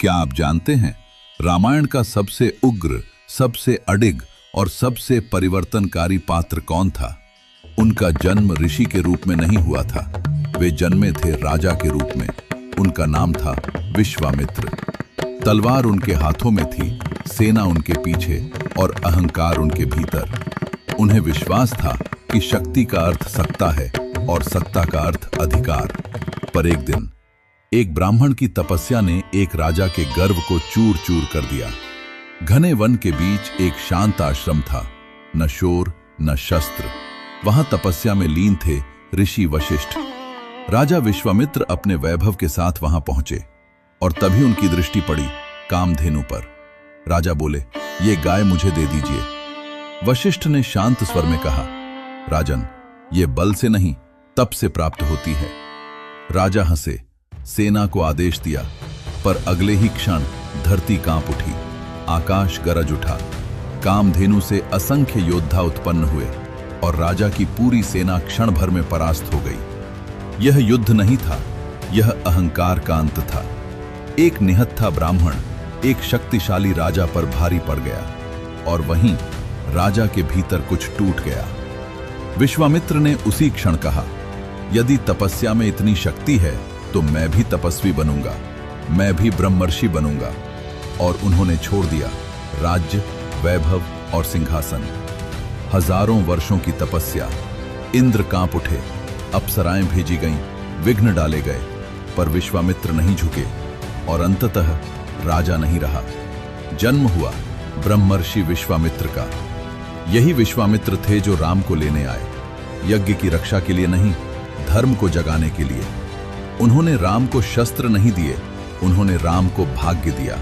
क्या आप जानते हैं रामायण का सबसे उग्र, सबसे अडिग और सबसे परिवर्तनकारी पात्र कौन था? उनका जन्म ऋषि के रूप में नहीं हुआ था, वे जन्मे थे राजा के रूप में। उनका नाम था विश्वामित्र। तलवार उनके हाथों में थी, सेना उनके पीछे और अहंकार उनके भीतर। उन्हें विश्वास था कि शक्ति का अर्थ सत्ता है और सत्ता का अर्थ अधिकार। पर एक दिन एक ब्राह्मण की तपस्या ने एक राजा के गर्व को चूर चूर कर दिया। घने वन के बीच एक शांत आश्रम था, न शोर न शस्त्र। वहां तपस्या में लीन थे ऋषि वशिष्ठ। राजा विश्वामित्र अपने वैभव के साथ वहां पहुंचे और तभी उनकी दृष्टि पड़ी कामधेनु पर। राजा बोले, ये गाय मुझे दे दीजिए। वशिष्ठ ने शांत स्वर में कहा, राजन, ये बल से नहीं तप से प्राप्त होती है। राजा हंसे, सेना को आदेश दिया, पर अगले ही क्षण धरती कांप उठी, आकाश गरज उठा। कामधेनु से असंख्य योद्धा उत्पन्न हुए और राजा की पूरी सेना क्षण भर में परास्त हो गई। यह युद्ध नहीं था, यह अहंकार का अंत था। एक निहत्था ब्राह्मण एक शक्तिशाली राजा पर भारी पड़ गया और वहीं राजा के भीतर कुछ टूट गया। विश्वामित्र ने उसी क्षण कहा, यदि तपस्या में इतनी शक्ति है तो मैं भी तपस्वी बनूंगा, मैं भी ब्रह्मर्षि बनूंगा। और उन्होंने छोड़ दिया राज्य, वैभव और सिंहासन। हजारों वर्षों की तपस्या। इंद्र कांप उठे, अप्सराएं भेजी गईं, विघ्न डाले गए, पर विश्वामित्र नहीं झुके और अंततः राजा नहीं रहा। जन्म हुआ ब्रह्मर्षि विश्वामित्र का। यही विश्वामित्र थे जो राम को लेने आए, यज्ञ की रक्षा के लिए नहीं, धर्म को जगाने के लिए। उन्होंने राम को शस्त्र नहीं दिए, उन्होंने राम को भाग्य दिया।